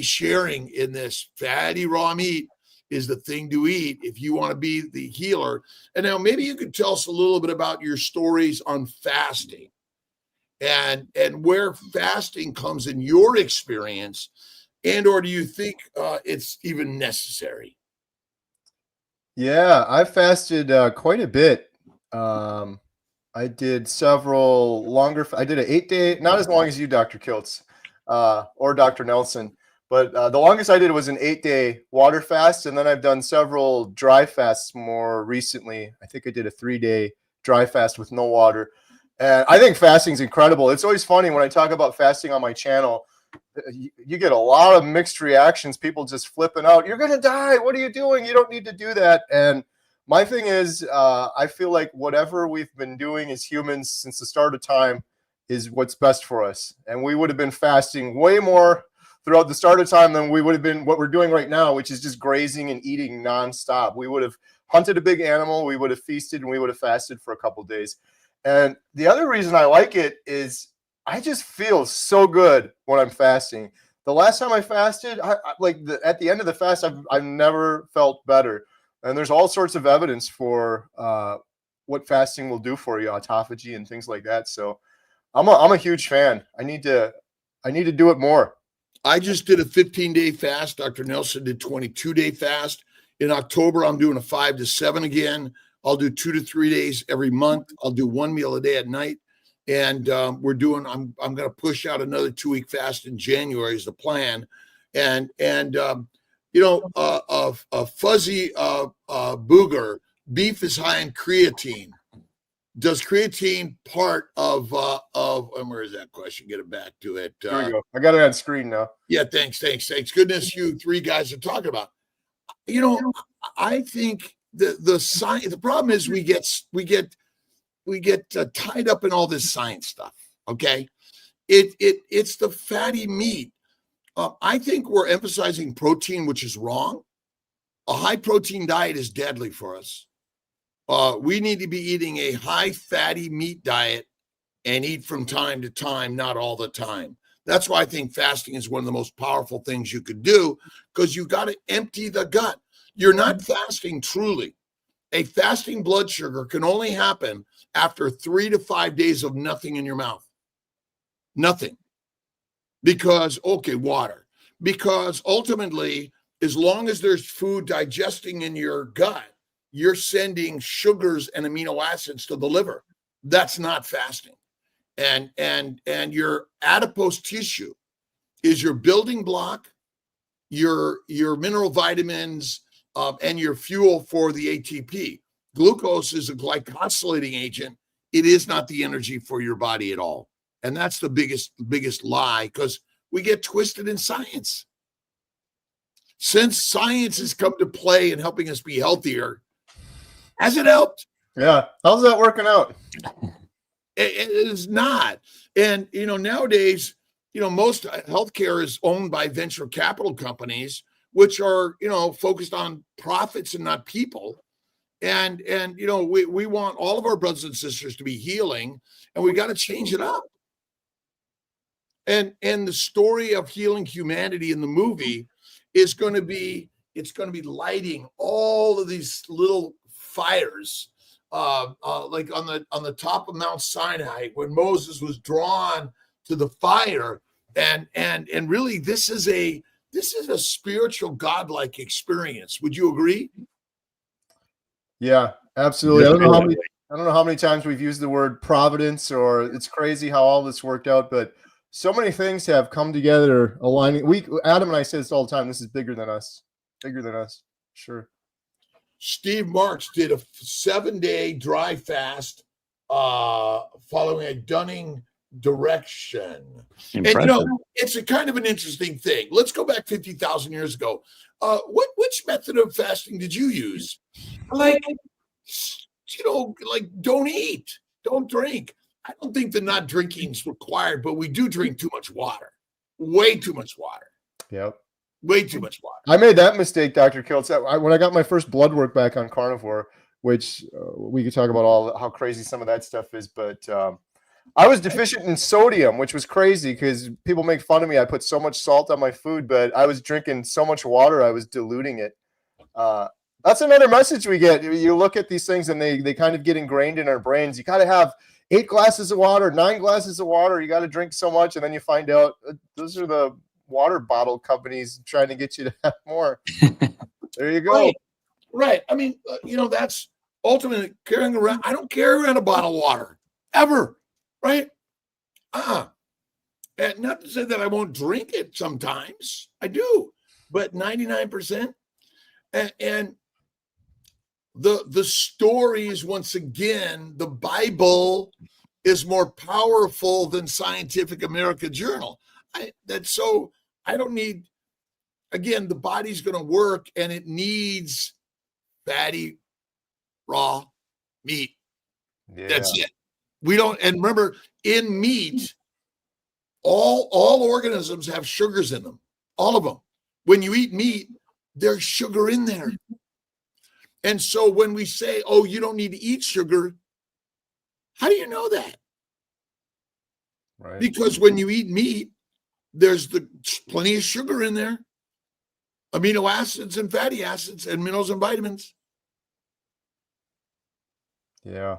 S1: sharing in this. Fatty raw meat is the thing to eat if you want to be the healer. And now maybe you could tell us a little bit about your stories on fasting and where fasting comes in your experience, and or do you think it's even necessary?
S2: Yeah, I fasted quite a bit. I did several longer. I did an 8-day, not as long as you, Dr. Kiltz, or Dr. Nelson, but the longest I did was an 8-day water fast, and then I've done several dry fasts more recently. I think I did a 3-day dry fast with no water. And I think fasting is incredible. It's always funny when I talk about fasting on my channel, you get a lot of mixed reactions, people just flipping out. You're going to die. What are you doing? You don't need to do that. And my thing is, I feel like whatever we've been doing as humans since the start of time is what's best for us. And we would have been fasting way more throughout the start of time than we would have been what we're doing right now, which is just grazing and eating nonstop. We would have hunted a big animal, we would have feasted, and we would have fasted for a couple of days. And the other reason I like it is I just feel so good when I'm fasting. The last time I fasted, at the end of the fast, I've never felt better. And there's all sorts of evidence for what fasting will do for you, autophagy and things like that. So I'm a huge fan. I need to do it more.
S1: I just did a 15-day fast. Dr. Nelson did 22-day fast. In October, I'm doing a 5 to 7 again. I'll do 2 to 3 days every month. I'll do 1 meal a day at night. And I'm going to push out another 2-week fast in January is the plan. And a fuzzy booger, beef is high in creatine. Does creatine part of where is that question? Get it back to it.
S2: There we go. I got it on screen now.
S1: Yeah, thanks. Goodness, you three guys are talking about. I think the science. The problem is we get tied up in all this science stuff. Okay, it's the fatty meat. I think we're emphasizing protein, which is wrong. A high protein diet is deadly for us. We need to be eating a high fatty meat diet and eat from time to time, not all the time. That's why I think fasting is one of the most powerful things you could do, because you got to empty the gut. You're not fasting truly. A fasting blood sugar can only happen after 3 to 5 days of nothing in your mouth. Nothing. Water. Because ultimately, as long as there's food digesting in your gut, you're sending sugars and amino acids to the liver. That's not fasting. And your adipose tissue is your building block, your mineral vitamins, and your fuel for the ATP. Glucose is a glycosylating agent. It is not the energy for your body at all. And that's the biggest lie, because we get twisted in science. Since science has come to play in helping us be healthier, has it helped?
S2: Yeah. How's that working out?
S1: It is not. And, nowadays, most healthcare is owned by venture capital companies, which are, focused on profits and not people. And we want all of our brothers and sisters to be healing, and we got to change it up. And the story of healing humanity in the movie is going to be, lighting all of these little fires, like on the top of Mount Sinai, when Moses was drawn to the fire, and really this is a spiritual godlike experience. Would you agree?
S2: Yeah, absolutely. I don't know how many times we've used the word providence, or it's crazy how all this worked out, but so many things have come together, aligning. Adam and I say this all the time. This is bigger than us. Sure.
S1: Steve Marks did a 7-day dry fast following a Dunning direction.
S3: Impressive.
S1: And it's a kind of an interesting thing. Let's go back 50,000 years ago. Which method of fasting did you use? Like don't eat, don't drink. I don't think that not drinking is required, but we do drink too much water. Way too much water.
S2: Yep.
S1: Way too much water.
S2: I made that mistake, Dr. Kiltz. When I got my first blood work back on carnivore, which we could talk about how crazy some of that stuff is, but I was deficient in sodium, which was crazy because people make fun of me. I put so much salt on my food, but I was drinking so much water, I was diluting it. That's another message we get. You look at these things and they kind of get ingrained in our brains. You got to have 8 glasses of water, 9 glasses of water. You got to drink so much. And then you find out those are the water bottle companies trying to get you to have more. There you go.
S1: Right. I mean, that's ultimately carrying around. I don't carry around a bottle of water ever. Right. And not to say that I won't drink it sometimes. I do. But 99%. And the stories, once again, the Bible is more powerful than Scientific American Journal. I don't need, again, the body's going to work and it needs fatty, raw meat. Yeah. That's it. We don't, and remember, in meat, all organisms have sugars in them, all of them. When you eat meat, there's sugar in there. And so when we say, oh, you don't need to eat sugar, how do you know that?
S2: Right.
S1: Because when you eat meat, There's plenty of sugar in there, amino acids and fatty acids and minerals and vitamins.
S2: Yeah.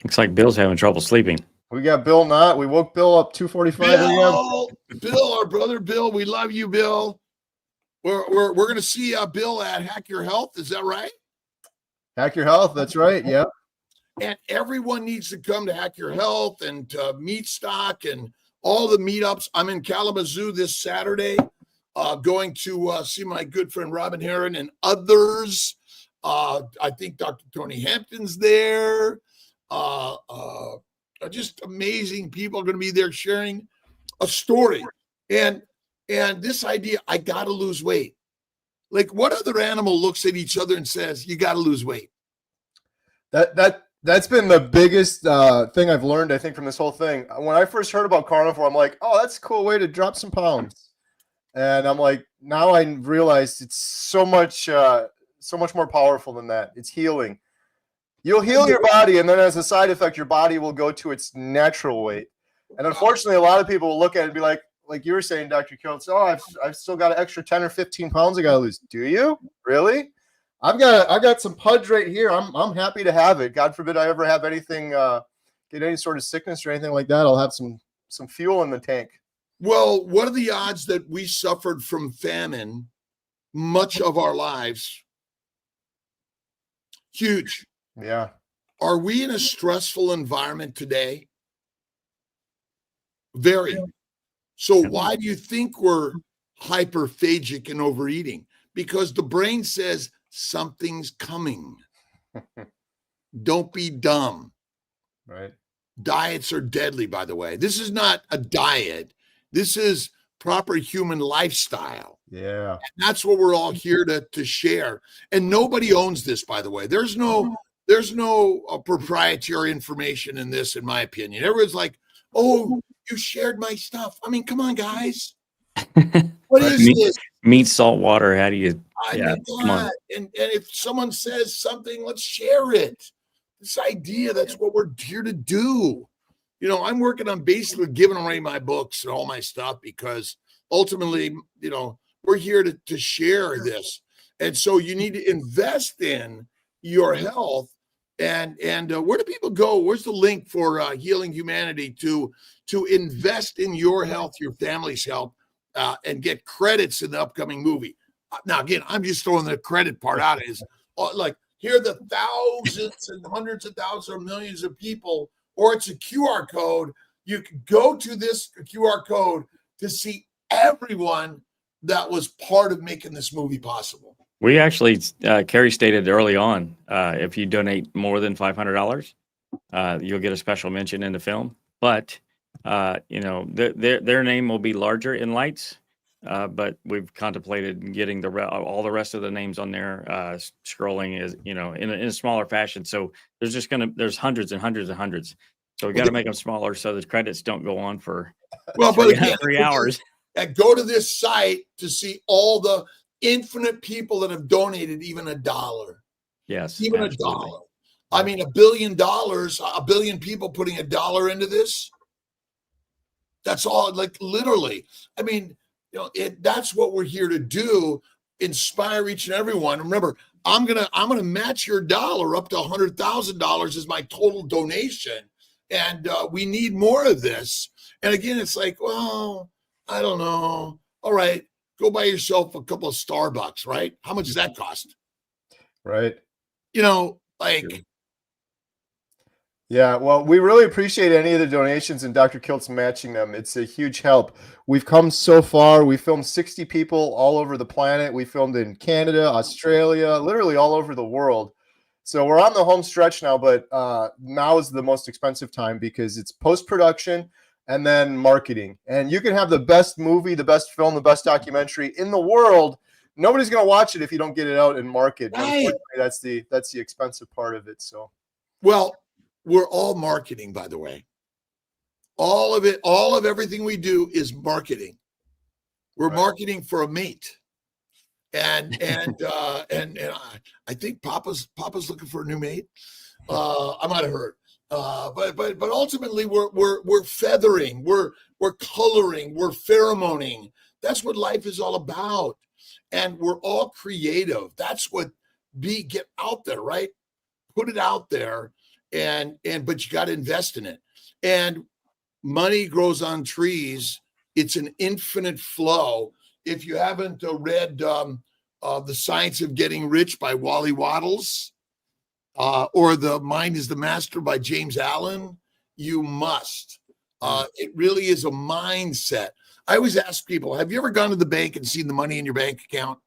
S3: Looks like Bill's having trouble sleeping.
S2: We got Bill Knott. We woke Bill up 2:45 a.m.
S1: Bill, our brother Bill, we love you, Bill. We're going to see Bill at Hack Your Health. Is that right?
S2: Hack Your Health. That's right. Yeah.
S1: And everyone needs to come to Hack Your Health and to Meat Stock and all the meetups. I'm in Kalamazoo this Saturday, going to see my good friend Robin Heron and others. I think Dr. Tony Hampton's there. Just amazing people are going to be there sharing a story. And this idea, I got to lose weight. Like, what other animal looks at each other and says, you got to lose weight?
S2: That's been the biggest thing I've learned, I think, from this whole thing. When I first heard about carnivore, I'm like, oh, that's a cool way to drop some pounds. And I'm like, now I realize it's so much more powerful than that. It's healing. You'll heal your body, and then as a side effect, your body will go to its natural weight. And unfortunately, a lot of people will look at it and be like you were saying, Dr. Kiltz, oh, I've still got an extra 10 or 15 pounds I got to lose. Do you? Really? I've got some pudge right here. I'm happy to have it. God forbid I ever have anything, get any sort of sickness or anything like that. I'll have some fuel in the tank.
S1: Well, what are the odds that we suffered from famine much of our lives? Huge.
S2: Yeah.
S1: Are we in a stressful environment today? Very. So why do you think we're hyperphagic and overeating? Because the brain says something's coming. Don't be dumb.
S2: Right.
S1: Diets are deadly, by the way. This is not a diet. This is proper human lifestyle.
S2: Yeah.
S1: And that's what we're all here to share. And nobody owns this, by the way. There's no proprietary information in this, in my opinion. Everyone's like, oh, you shared my stuff. I mean, come on, guys. What is this?
S3: Meat, salt, water. How do you?
S1: Come on. And if someone says something, let's share it. This idea, that's what we're here to do. You know, I'm working on basically giving away my books and all my stuff because ultimately, you know, we're here to share this. And so you need to invest in your health. And where do people go? Where's the link for Healing Humanity to invest in your health, your family's health, and get credits in the upcoming movie? Now, again, I'm just throwing the credit part out. Is like, here are the thousands and hundreds of thousands or millions of people, or it's a QR code. You can go to this QR code to see everyone that was part of making this movie possible.
S3: We actually, Kerry stated early on, if you donate more than $500, you'll get a special mention in the film. But you know, their name will be larger in lights. But we've contemplated getting all the rest of the names on there, scrolling is, you know, in a smaller fashion. So there's hundreds and hundreds and hundreds. So we got to make them smaller so the credits don't go on for three hours.
S1: Go to this site to see all the infinite people that have donated even $1.
S3: Yes,
S1: even
S3: absolutely.
S1: $1. I mean, $1 billion, a billion people putting $1 into this. That's all, like, literally. I mean, you know, that's what we're here to do. Inspire each and everyone. Remember, I'm gonna match your dollar up to $100,000 as my total donation, and we need more of this. And again, it's like, well, I don't know. All right, go buy yourself a couple of Starbucks, right? How much does that cost?
S2: Right.
S1: You know, like.
S2: Yeah, well, we really appreciate any of the donations and Dr. Kiltz matching them. It's a huge help. We've come so far. We filmed 60 people all over the planet. We filmed in Canada, Australia, literally all over the world. So we're on the home stretch now, but now is the most expensive time because it's post-production and then marketing. And you can have the best movie, the best film, the best documentary in the world. Nobody's going to watch it if you don't get it out and market.
S1: Right.
S2: That's the expensive part of it. So,
S1: well, we're all marketing, by the way. All of it, all of everything we do is marketing. We're marketing for a mate. And I think Papa's looking for a new mate. I might have heard. But ultimately we're feathering, we're coloring, we're pheromoning. That's what life is all about. And we're all creative. That's what get out there, right? Put it out there, but you got to invest in it. And money grows on trees. It's an infinite flow. If you haven't read The Science of Getting Rich by Wally Wattles, or The Mind is the Master by James Allen, you must. It really is a mindset. I always ask people, have you ever gone to the bank and seen the money in your bank account?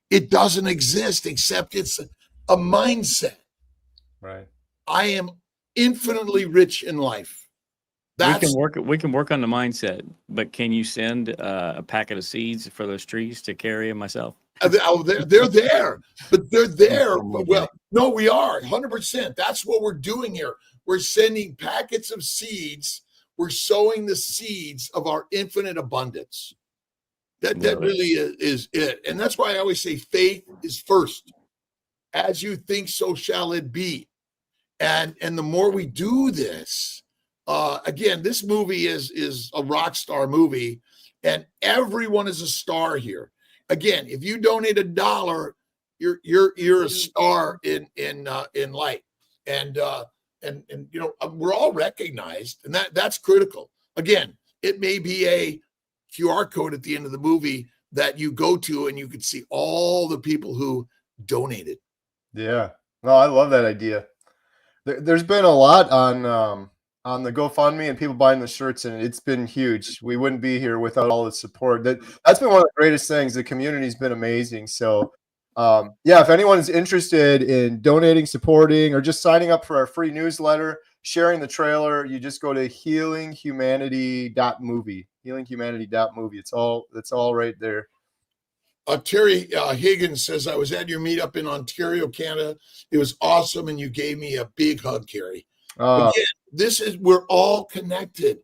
S1: It doesn't exist, except it's a mindset.
S2: Right.
S1: I am infinitely rich in life.
S3: We can work on the mindset, but can you send a packet of seeds for those trees to Kerry and myself?
S1: They're there, but they're there. Well, no, we are 100%. That's what we're doing here. We're sending packets of seeds. We're sowing the seeds of our infinite abundance. That really is it. And that's why I always say faith is first. As you think, so shall it be. And the more we do this, again, this movie is a rock star movie, and everyone is a star here. Again, if you donate $1, you're a star in light, and you know, we're all recognized, and that's critical. Again, it may be a QR code at the end of the movie that you go to, and you can see all the people who donated.
S2: Yeah, no, I love that idea. There's been a lot on the GoFundMe and people buying the shirts, and it's been huge. We wouldn't be here without all the support. That's been one of the greatest things. The community's been amazing. So, yeah, if anyone is interested in donating, supporting, or just signing up for our free newsletter, sharing the trailer, you just go to healinghumanity.movie. Healinghumanity.movie. It's all right there.
S1: Terry Higgins says, I was at your meetup in Ontario, Canada. It was awesome, and you gave me a big hug, Kerry. Again, we're all connected.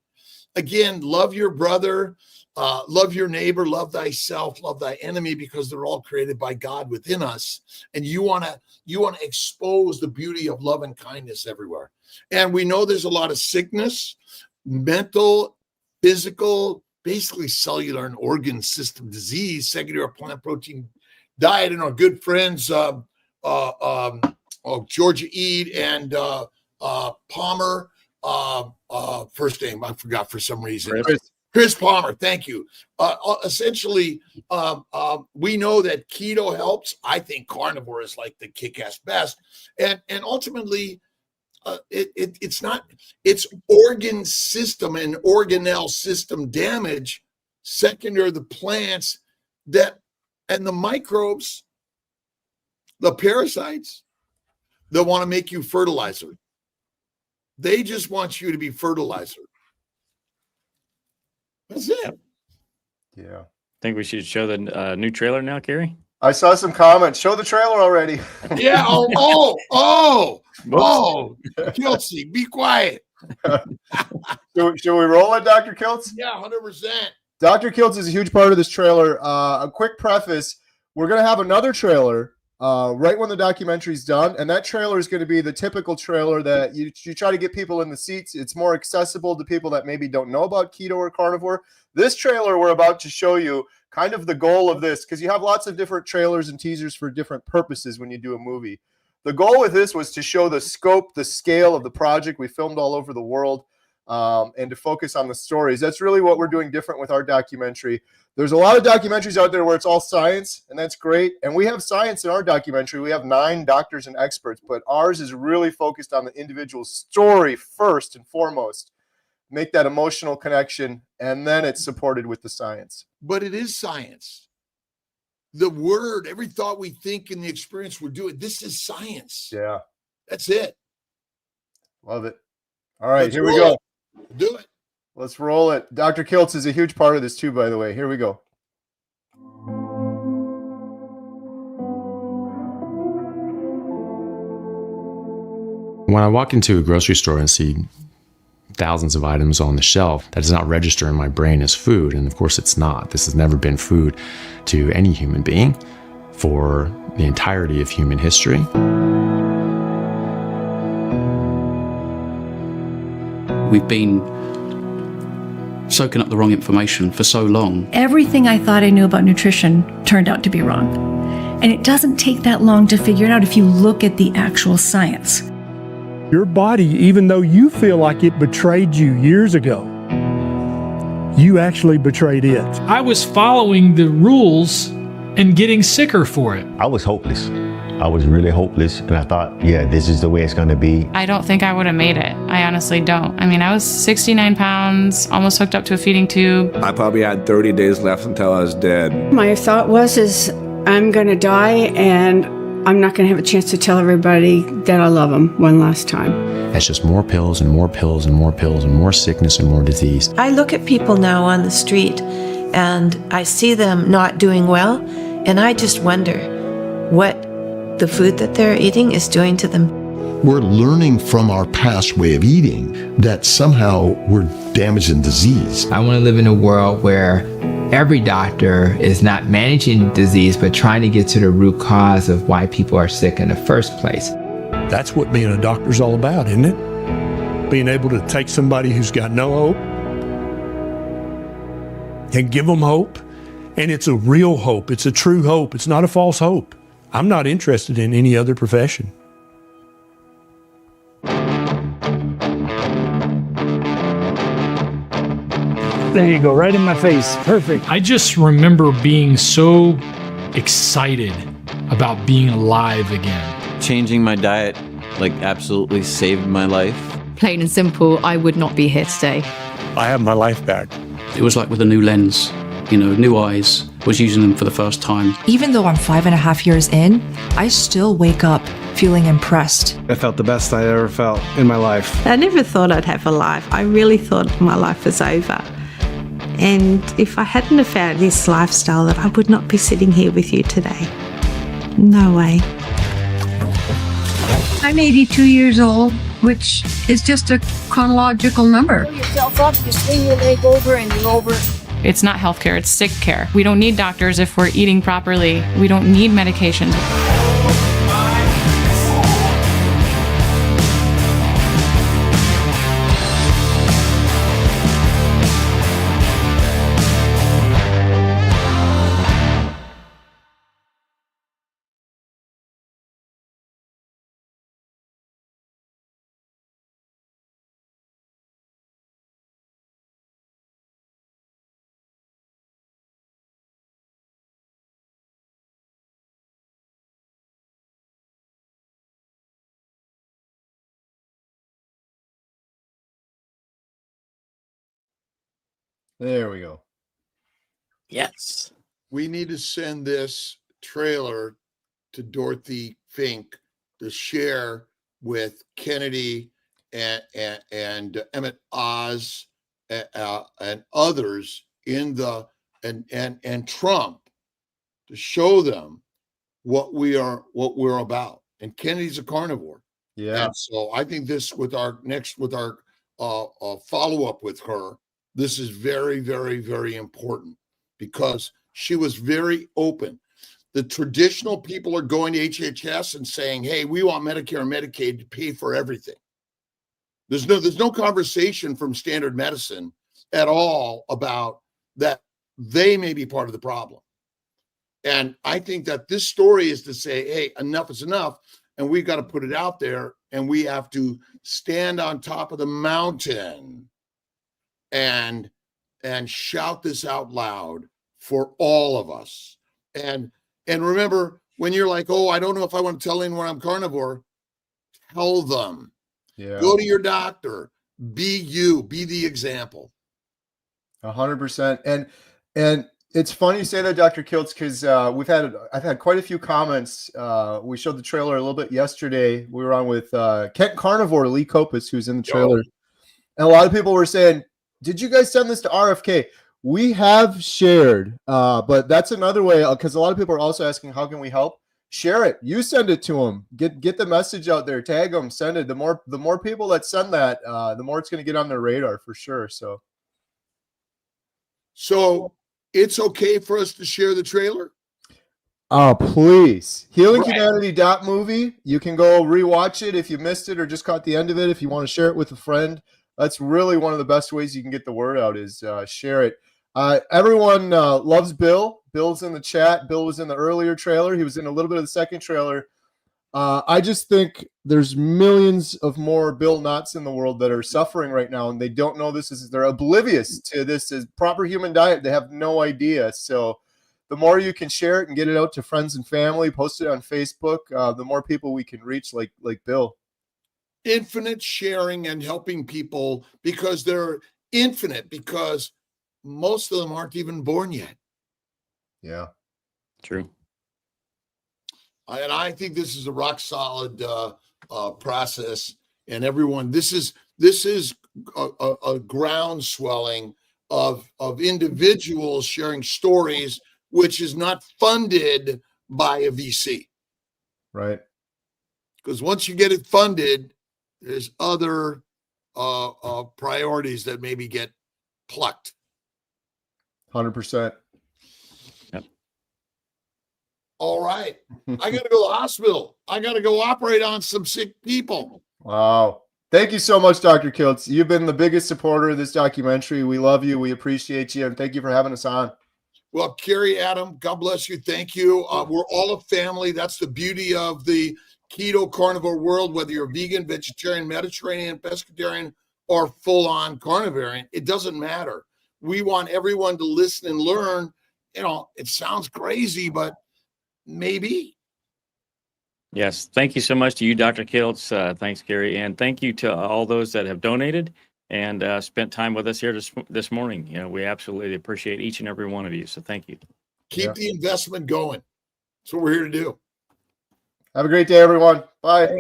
S1: Again, love your brother, love your neighbor, love thyself, love thy enemy, because they're all created by God within us. And you want to expose the beauty of love and kindness everywhere. And we know there's a lot of sickness, mental, physical, basically cellular and organ system disease, secondary plant protein diet. And our good friends, Georgia Eade and Palmer, first name I forgot for some reason. Chris Palmer, thank you. Essentially, we know that keto helps. I think carnivore is like the kick-ass best, and ultimately, it's organ system and organelle system damage, secondary to the plants and the microbes, the parasites that want to make you fertilizer. They just want you to be fertilizer. That's it.
S2: Yeah.
S3: Think we should show the new trailer now, Kerry?
S2: I saw some comments. Show the trailer already.
S1: Yeah. Kelsey, be quiet.
S2: Should we roll it, Dr. Kiltz?
S1: Yeah, 100%.
S2: Dr. Kiltz is a huge part of this trailer. A quick preface. We're going to have another trailer right when the documentary's done. And that trailer is going to be the typical trailer that you try to get people in the seats. It's more accessible to people that maybe don't know about keto or carnivore. This trailer we're about to show you, kind of the goal of this, because you have lots of different trailers and teasers for different purposes when you do a movie. The goal with this was to show the scope, the scale of the project. We filmed all over the world, and to focus on the stories. That's really what we're doing different with our documentary. There's a lot of documentaries out there where it's all science, and that's great. And we have science in our documentary. We have 9 doctors and experts, but ours is really focused on the individual story first and foremost. Make that emotional connection, and then it's supported with the science.
S1: But it is science. The word, every thought we think and the experience we're doing, this is science.
S2: Yeah.
S1: That's it.
S2: Love it. All right, here we go.
S1: Do it.
S2: Let's roll it. Dr. Kiltz is a huge part of this too, by the way. Here we go.
S10: When I walk into a grocery store and see thousands of items on the shelf, that does not register in my brain as food. And of course it's not. This has never been food to any human being for the entirety of human history.
S11: We've been soaking up the wrong information for so long.
S12: Everything I thought I knew about nutrition turned out to be wrong. And it doesn't take that long to figure it out if you look at the actual science.
S5: Your body, even though you feel like it betrayed you years ago, you actually betrayed it.
S13: I was following the rules and getting sicker for it.
S14: I was hopeless. I was really hopeless, and I thought, yeah, this is the way it's going to be.
S15: I don't think I would have made it. I honestly don't. I mean, I was 69 pounds, almost hooked up to a feeding tube.
S16: I probably had 30 days left until I was dead.
S17: My thought was, I'm going to die, and I'm not going to have a chance to tell everybody that I love them one last time.
S10: That's just more pills and more pills and more pills and more sickness and more disease.
S18: I look at people now on the street and I see them not doing well, and I just wonder what the food that they're eating is doing to them.
S19: We're learning from our past way of eating that somehow we're damaging disease.
S4: I want to live in a world where every doctor is not managing disease, but trying to get to the root cause of why people are sick in the first place.
S5: That's what being a doctor's all about, isn't it? Being able to take somebody who's got no hope and give them hope. And it's a real hope. It's a true hope. It's not a false hope. I'm not interested in any other profession.
S20: There you go, right in my face. Perfect.
S13: I just remember being so excited about being alive again.
S21: Changing my diet, absolutely saved my life.
S22: Plain and simple, I would not be here today.
S9: I have my life back.
S11: It was like with a new lens, new eyes, was using them for the first time.
S23: Even though I'm 5.5 years in, I still wake up feeling impressed.
S9: I felt the best I ever felt in my life.
S24: I never thought I'd have a life. I really thought my life was over. And if I hadn't have found this lifestyle, that I would not be sitting here with you today. No way.
S7: I'm 82 years old, which is just a chronological number.
S25: Pull yourself up, you swing your leg over, and you're over.
S15: It's not healthcare, it's sick care. We don't need doctors if we're eating properly. We don't need medication.
S2: There we go.
S3: Yes.
S1: We need to send this trailer to Dorothy Fink to share with Kennedy and Emmett Oz and others in the and Trump, to show them what we're about. And Kennedy's a carnivore.
S2: Yeah.
S1: And so I think this with our follow-up with her, this is very, very, very important, because she was very open. The traditional people are going to HHS and saying, hey, we want Medicare and Medicaid to pay for everything. There's no conversation from standard medicine at all about that they may be part of the problem. And I think that this story is to say, hey, enough is enough. And we've got to put it out there, and we have to stand on top of the mountain and shout this out loud for all of us. And remember, when you're like, oh, I don't know if I want to tell anyone I'm carnivore, tell them.
S2: Yeah.
S1: Go to your doctor. Be you. Be the example.
S2: 100%. And it's funny you say that, Dr. Kiltz, because I've had quite a few comments. We showed the trailer a little bit yesterday. We were on with Kent Carnivore, Lee Kopis, who's in the trailer. And a lot of people were saying, did you guys send this to RFK? We have shared, but that's another way, because a lot of people are also asking, how can we help? Share it. You send it to them. Get the message out there. Tag them. Send it. The more people that send that, the more it's going to get on their radar for sure.
S1: So it's okay for us to share the trailer?
S2: Oh, please. HealingHumanity.movie. You can go rewatch it if you missed it or just caught the end of it. If you want to share it with a friend, That's really one of the best ways you can get the word out is share it. Everyone loves Bill. Bill's in the chat. Bill was in the earlier trailer. He was in a little bit of the second trailer. I just think there's millions of more Bill Knotts in the world that are suffering right now, and they don't know this is, they're oblivious to this as proper human diet. They have no idea. So the more you can share it and get it out to friends and family, post it on Facebook, the more people we can reach like Bill.
S1: Infinite sharing and helping people because they're infinite, because most of them aren't even born yet.
S2: Yeah.
S3: True.
S1: And I think this is a rock solid process. And everyone, this is a ground swelling of individuals sharing stories, which is not funded by a VC.
S2: Right.
S1: Because once you get it funded, there's other priorities that maybe get plucked.
S2: 100%.
S1: All right. I got to go to the hospital. I got to go operate on some sick people.
S2: Wow. Thank you so much, Dr. Kiltz. You've been the biggest supporter of this documentary. We love you. We appreciate you. And thank you for having us on.
S1: Well, Kerry, Adam, God bless you. Thank you. We're all a family. That's the beauty of the keto carnivore world, whether you're vegan, vegetarian, Mediterranean, pescatarian, or full-on carnivarian. It doesn't matter. We want everyone to listen and learn. You know, it sounds crazy, but maybe.
S3: Yes. Thank you so much to you, Dr. Kiltz. Thanks, Kerry. And thank you to all those that have donated and spent time with us here this morning. You know, we absolutely appreciate each and every one of you. So thank you.
S1: Keep the investment going. That's what we're here to do.
S2: Have a great day, everyone. Bye.